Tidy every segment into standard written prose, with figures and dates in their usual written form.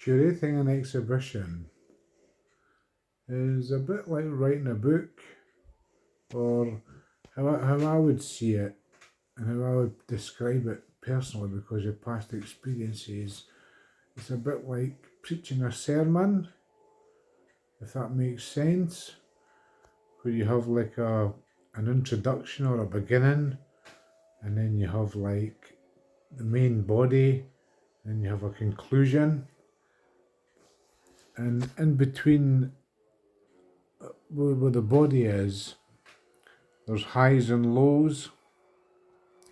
Curating an exhibition is a bit like writing a book, or how I would see it and how I would describe it personally because of past experiences. It's a bit like preaching a sermon, if that makes sense, where you have like an introduction or a beginning, and then you have like the main body, and you have a conclusion, and in between where the body is, there's highs and lows,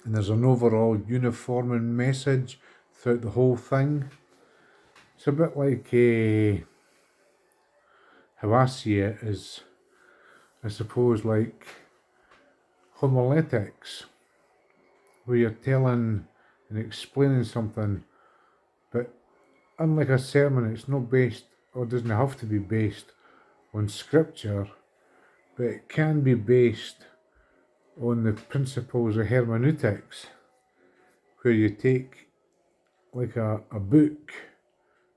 and there's an overall uniforming message throughout the whole thing. It's a bit like how I see it is, I suppose, like homiletics, where you're telling and explaining something, but unlike a sermon, it's not based, or doesn't have to be based on scripture, but it can be based on the principles of hermeneutics, where you take like a book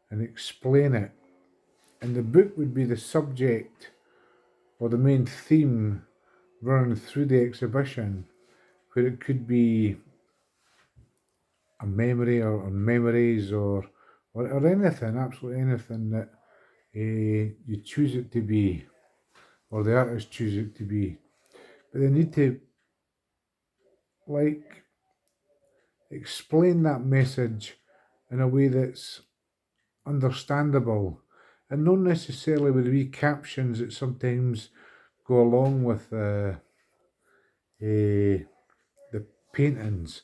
and explain it. And the book would be the subject or the main theme running through the exhibition, where it could be a memory or memories or anything, absolutely anything that you choose it to be, or the artist choose it to be. But they need to like explain that message in a way that's understandable, and not necessarily with the wee captions that sometimes go along with the paintings.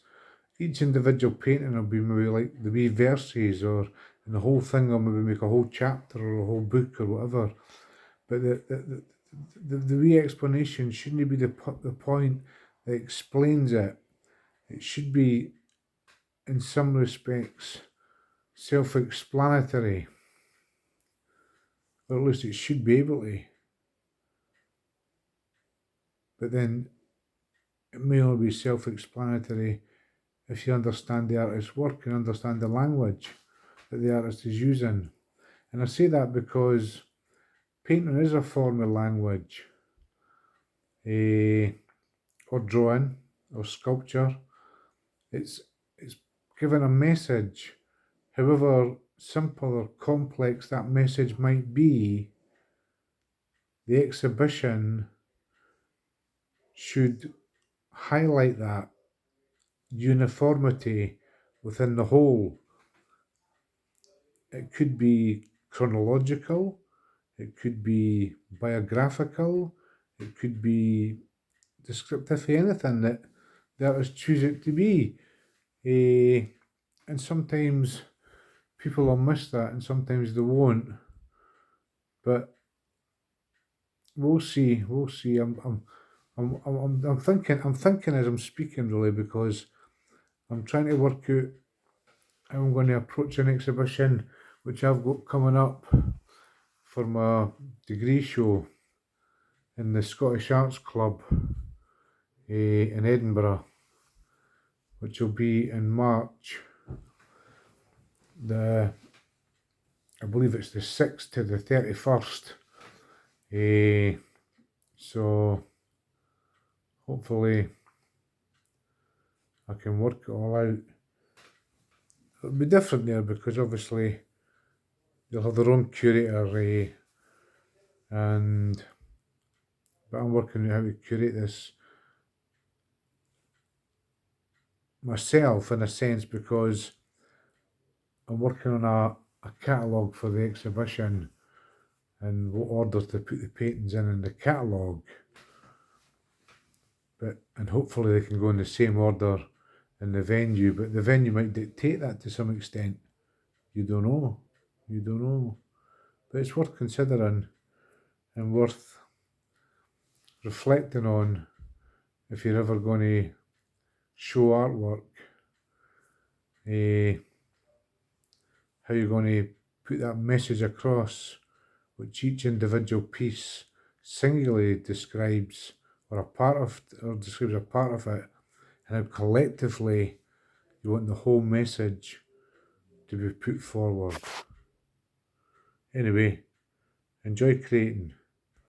Each individual painting will be maybe like the wee verses, and the whole thing will maybe make a whole chapter or a whole book or whatever. But the wee explanation shouldn't be the point that explains it. It should be, in some respects, self-explanatory, or at least it should be able to. But then it may only be self-explanatory if you understand the artist's work and understand the language that the artist is using. And I say that because painting is a form of language, or drawing, or sculpture. It's given a message, however simple or complex that message might be. The exhibition should highlight that uniformity within the whole. It could be chronological, it could be biographical, it could be descriptive of anything that the artist choose it to be. And sometimes people will miss that and sometimes they won't. But we'll see. I'm thinking as I'm speaking, really, because I'm trying to work out how I'm going to approach an exhibition which I've got coming up for my degree show in the Scottish Arts Club in Edinburgh, which will be in March. I believe it's the 6th to the 31st. So hopefully I can work it all out. It'll be different there because obviously they'll have their own curator, but I'm working out how to curate this myself in a sense, because I'm working on a catalogue for the exhibition and what order to put the paintings in the catalogue. And hopefully they can go in the same order in the venue, but the venue might dictate that to some extent. You don't know. But it's worth considering and worth reflecting on if you're ever going to show artwork, how you're going to put that message across, which each individual piece singularly describes, or describes a part of it, and how collectively you want the whole message to be put forward. Anyway, enjoy creating.